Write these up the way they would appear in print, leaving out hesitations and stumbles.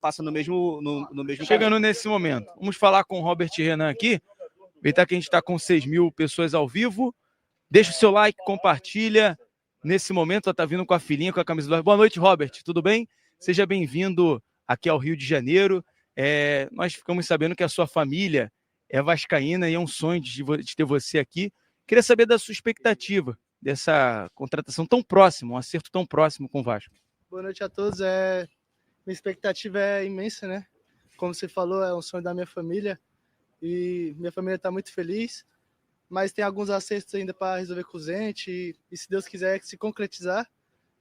passa no mesmo Chegando nesse momento, vamos falar com o Robert Renan aqui. Aproveitar que a gente está com 6.000 pessoas ao vivo. Deixa o seu like, compartilha. Nesse momento, ela está vindo com a filhinha, com a camisa do... Boa noite, Robert. Tudo bem? Seja bem-vindo aqui ao Rio de Janeiro. Nós ficamos sabendo que a sua família é vascaína e é um sonho de ter você aqui. Queria saber da sua expectativa dessa contratação tão próxima, um acerto tão próximo com o Vasco. Boa noite a todos. Minha expectativa é imensa, né? Como você falou, é um sonho da minha família e minha família está muito feliz, mas tem alguns acertos ainda para resolver com o Zenit e se Deus quiser que se concretizar,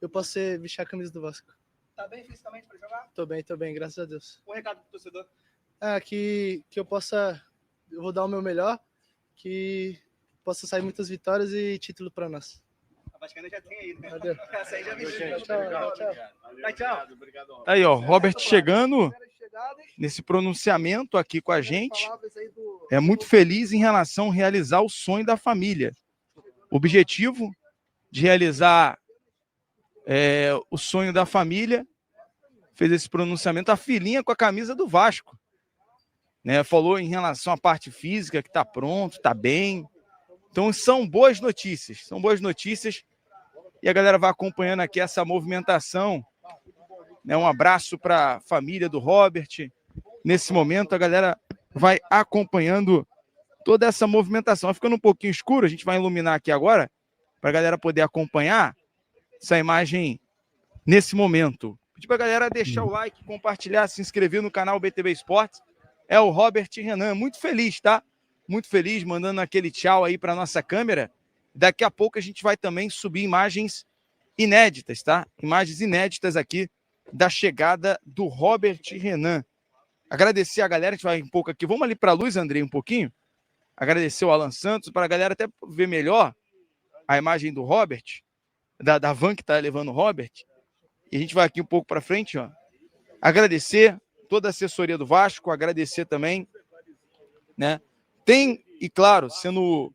eu posso vestir a camisa do Vasco. Tá bem fisicamente para jogar? Tô bem, graças a Deus. Um recado pro torcedor. Que eu vou dar o meu melhor, que possa sair muitas vitórias e título para nós. A Vascaína já tem aí, né? Valeu. Essa aí já me Tchau. Tá aí, ó, Robert chegando nesse pronunciamento aqui com a gente. É muito feliz em relação a realizar o sonho da família. O objetivo de realizar o sonho da família, fez esse pronunciamento, a filhinha com a camisa do Vasco. Né? Falou em relação à parte física, que está pronto, está bem. Então são boas notícias, e a galera vai acompanhando aqui essa movimentação. Né? Um abraço para a família do Robert. Nesse momento a galera vai acompanhando toda essa movimentação. Vai ficando um pouquinho escuro, a gente vai iluminar aqui agora, para a galera poder acompanhar essa imagem nesse momento. Pedir para a galera deixar o like, compartilhar, se inscrever no canal BTB Esportes. É o Robert Renan, muito feliz, tá? Muito feliz, mandando aquele tchau aí para nossa câmera. Daqui a pouco a gente vai também subir imagens inéditas, tá? Imagens inéditas aqui da chegada do Robert Renan. Agradecer a galera, a gente vai um pouco aqui. Vamos ali para a luz, Andrei, um pouquinho. Agradecer o Alan Santos, para a galera até ver melhor a imagem do Robert, da van que está levando o Robert. E a gente vai aqui um pouco para frente, ó. Agradecer toda a assessoria do Vasco, agradecer também, né? Tem, e claro, sendo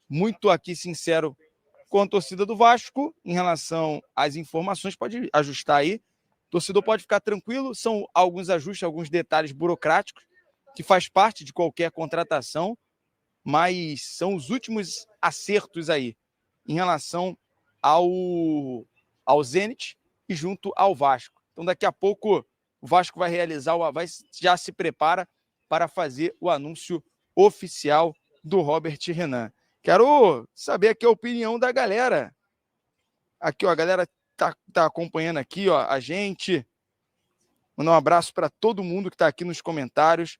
muito aqui sincero com a torcida do Vasco, em relação às informações, pode ajustar aí. O torcedor pode ficar tranquilo, são alguns ajustes, alguns detalhes burocráticos, que faz parte de qualquer contratação, mas são os últimos acertos aí, em relação ao Zenit e junto ao Vasco. Então, daqui a pouco, o Vasco vai já se prepara para fazer o anúncio oficial do Robert Renan. Quero saber aqui a opinião da galera. Aqui, ó, a galera tá acompanhando aqui, ó, a gente. Mandar um abraço para todo mundo que está aqui nos comentários.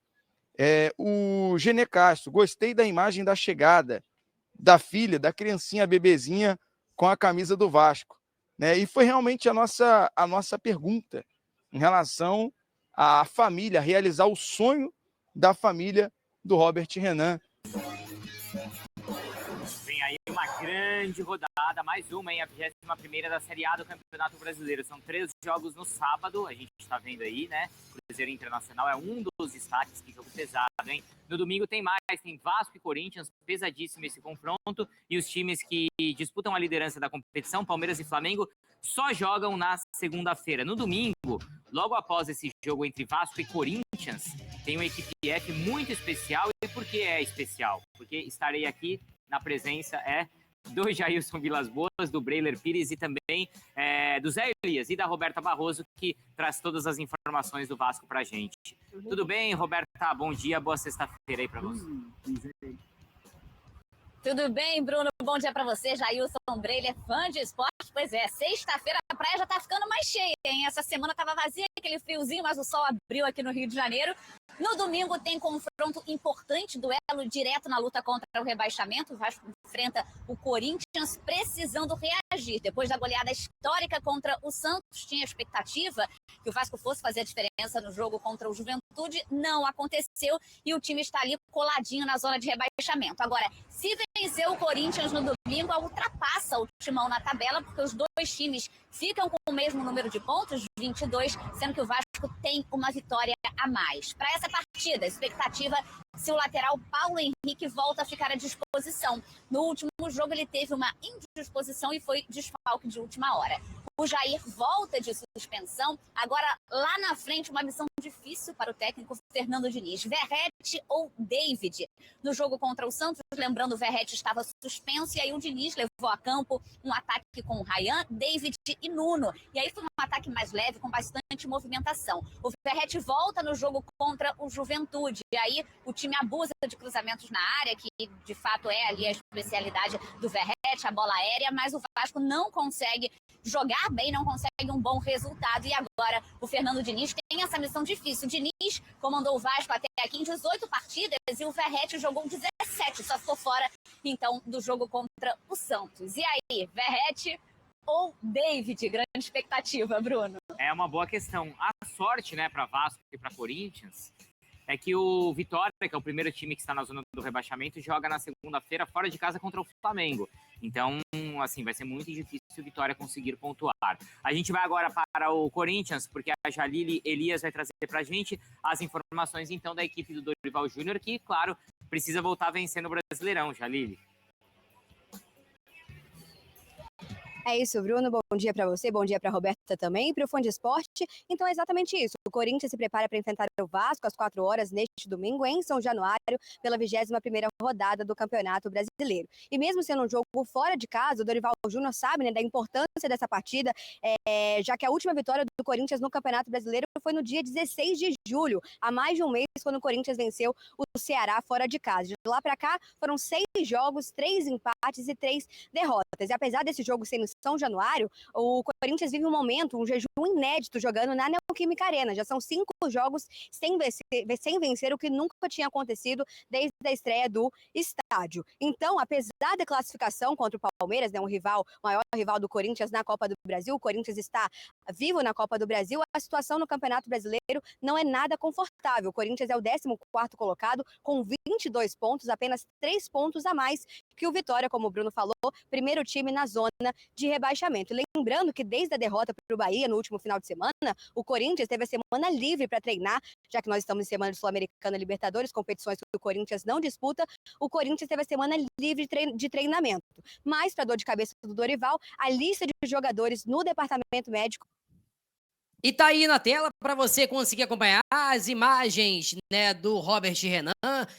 O Genê Castro, gostei da imagem da chegada da filha, da criancinha, a bebezinha, com a camisa do Vasco. Né? E foi realmente a nossa pergunta em relação à família, realizar o sonho da família do Robert Renan. Vem aí uma grande rodada, mais uma, hein? A 21ª da Série A do Campeonato Brasileiro. São 3 jogos no sábado, a gente está vendo aí, né? Cruzeiro Internacional é um dos destaques, que jogo pesado, hein? No domingo tem mais, tem Vasco e Corinthians, pesadíssimo esse confronto, e os times que disputam a liderança da competição, Palmeiras e Flamengo, só jogam na segunda-feira. No domingo, logo após esse jogo entre Vasco e Corinthians, tem uma equipe F muito especial. E por que é especial? Porque estarei aqui na presença do Jailson Vilas Boas, do Breiler Pires e também do Zé Elias e da Roberta Barroso, que traz todas as informações do Vasco pra gente. Tudo bem, Roberta? Bom dia, boa sexta-feira aí pra você. Tudo bem, Bruno? Bom dia pra você, Jailson Breiler, fã de esporte. Pois é, sexta-feira a praia já tá ficando mais cheia, hein? Essa semana tava vazia, aquele friozinho, mas o sol abriu aqui no Rio de Janeiro. No domingo tem confronto importante, duelo direto na luta contra o rebaixamento. O Vasco enfrenta o Corinthians precisando reagir. Depois da goleada histórica contra o Santos, tinha expectativa que o Vasco fosse fazer a diferença no jogo contra o Juventude. Não aconteceu e o time está ali coladinho na zona de rebaixamento. Agora, se vencer o Corinthians no domingo, ultrapassa o Timão na tabela, porque os dois times ficam com o mesmo número de pontos, 22, sendo que o Vasco tem uma vitória a mais. Para essa partida, a expectativa se o lateral Paulo Henrique volta a ficar à disposição. No último jogo ele teve uma indisposição e foi desfalque de última hora. O Jair volta de suspensão. Agora, lá na frente, uma missão difícil para o técnico Fernando Diniz. Verratti ou David? No jogo contra o Santos, lembrando, o Verratti estava suspenso e aí o Diniz levou a campo um ataque com o Ryan, David e Nuno. E aí foi um ataque mais leve, com bastante movimentação. O Verratti volta no jogo contra o Juventude. E aí o time abusa de cruzamentos na área, que de fato é ali a especialidade do Verratti, a bola aérea, mas o Vasco não consegue jogar bem, não consegue um bom resultado. E agora o Fernando Diniz tem essa missão difícil. O Diniz comandou o Vasco até aqui em 18 partidas e o Verratti jogou 17, só ficou fora então do jogo contra o Santos. E aí, Verratti ou David? Grande expectativa, Bruno. É uma boa questão. A sorte, né, para Vasco e para Corinthians é que o Vitória, que é o primeiro time que está na zona do rebaixamento, joga na segunda-feira fora de casa contra o Flamengo. Então, assim, vai ser muito difícil o Vitória conseguir pontuar. A gente vai agora para o Corinthians, porque a Jalili Elias vai trazer para a gente as informações, então, da equipe do Dorival Júnior, que, claro, precisa voltar a vencer no Brasileirão, Jalili. É isso, Bruno. Bom dia para você, bom dia para a Roberta também, para o Fã de Esporte. Então é exatamente isso. O Corinthians se prepara para enfrentar o Vasco às 4 horas neste domingo em São Januário, pela 21ª rodada do Campeonato Brasileiro. E mesmo sendo um jogo fora de casa, o Dorival Júnior sabe, né, da importância dessa partida, já que a última vitória do Corinthians no Campeonato Brasileiro foi no dia 16 de julho, há mais de um mês, quando o Corinthians venceu o Ceará fora de casa. De lá para cá, foram 6 jogos, 3 empates e 3 derrotas. E apesar desse jogo ser no São Januário, o Corinthians vive um momento, um jejum inédito jogando na Neoquímica Arena. Já são 5 jogos sem vencer, o que nunca tinha acontecido desde a estreia do estádio. Então, apesar da classificação contra o Palmeiras, né, o maior rival do Corinthians na Copa do Brasil, o Corinthians está vivo na Copa do Brasil, a situação no Campeonato Brasileiro não é nada confortável. O Corinthians é o 14º colocado, com 22 pontos, apenas 3 pontos a mais que o Vitória, como o Bruno falou, primeiro time na zona de rebaixamento. Lembrando que desde a derrota para o Bahia no último final de semana, o Corinthians teve a semana livre para treinar, já que nós estamos em semana de Sul-Americana, Libertadores, competições que o Corinthians não disputa, o Corinthians teve a semana livre de treinamento. Mas, para dor de cabeça do Dorival, a lista de jogadores no departamento médico. E tá aí na tela para você conseguir acompanhar as imagens, né, do Robert Renan,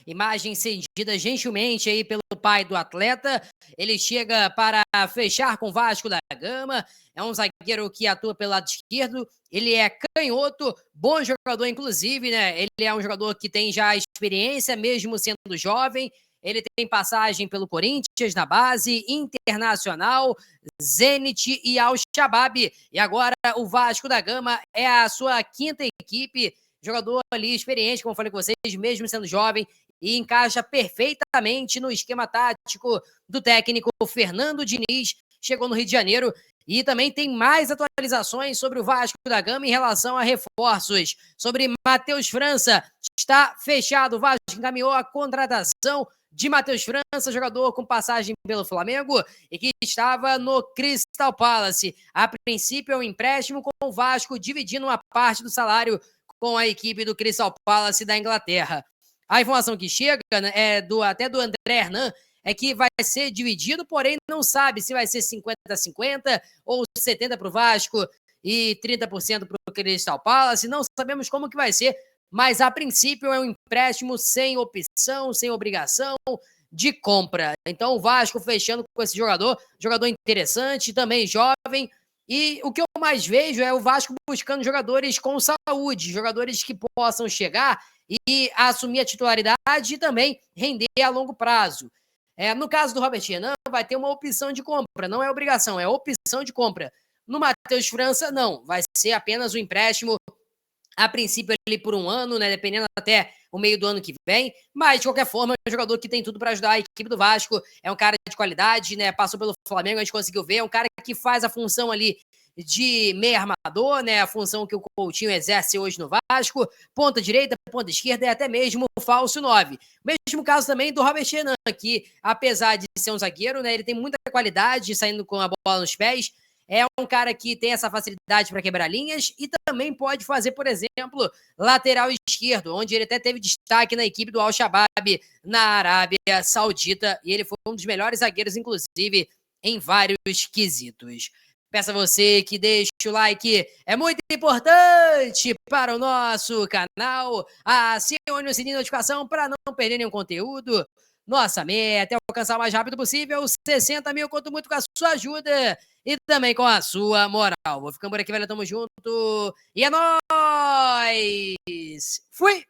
imagens cedidas gentilmente aí pelo pai do atleta. Ele chega para fechar com o Vasco da Gama, é um zagueiro que atua pelo lado esquerdo, ele é canhoto, bom jogador inclusive, né, ele é um jogador que tem já experiência, mesmo sendo jovem. Ele tem passagem pelo Corinthians na base, Internacional, Zenit e Al-Shabaab. E agora o Vasco da Gama é a sua 5ª equipe. Jogador ali experiente, como eu falei com vocês, mesmo sendo jovem, e encaixa perfeitamente no esquema tático do técnico Fernando Diniz. Chegou no Rio de Janeiro. E também tem mais atualizações sobre o Vasco da Gama em relação a reforços. Sobre Matheus França, está fechado. O Vasco encaminhou a contratação de Matheus França, jogador com passagem pelo Flamengo e que estava no Crystal Palace. A princípio é um empréstimo, com o Vasco dividindo uma parte do salário com a equipe do Crystal Palace da Inglaterra. A informação que chega, né, até do André Hernan, é que vai ser dividido, porém não sabe se vai ser 50-50 ou 70% para o Vasco e 30% para o Crystal Palace. Não sabemos como que vai ser, mas a princípio é um empréstimo sem opção, sem obrigação de compra. Então o Vasco fechando com esse jogador interessante, também jovem. E o que eu mais vejo é o Vasco buscando jogadores com saúde, jogadores que possam chegar e assumir a titularidade e também render a longo prazo. No caso do Robert Renan, vai ter uma opção de compra, não é obrigação, é opção de compra. No Matheus França, não, vai ser apenas um empréstimo, a princípio ali por um ano, né, dependendo até o meio do ano que vem, mas de qualquer forma é um jogador que tem tudo para ajudar a equipe do Vasco, é um cara de qualidade, né, passou pelo Flamengo, a gente conseguiu ver, é um cara que faz a função ali de meio armador, né, a função que o Coutinho exerce hoje no Vasco, ponta direita, ponta esquerda e até mesmo falso 9. Mesmo caso também do Robert Renan, que apesar de ser um zagueiro, né, ele tem muita qualidade saindo com a bola nos pés, é um cara que tem essa facilidade para quebrar linhas e também pode fazer, por exemplo, lateral esquerdo, onde ele até teve destaque na equipe do Al-Shabaab na Arábia Saudita, e ele foi um dos melhores zagueiros, inclusive, em vários quesitos. Peço a você que deixe o like, é muito importante para o nosso canal. Acione o sininho de notificação para não perder nenhum conteúdo. Nossa meta é alcançar o mais rápido possível 60 mil, conto muito com a sua ajuda e também com a sua moral. Vou ficando por aqui, velho, tamo junto e é nóis! Fui!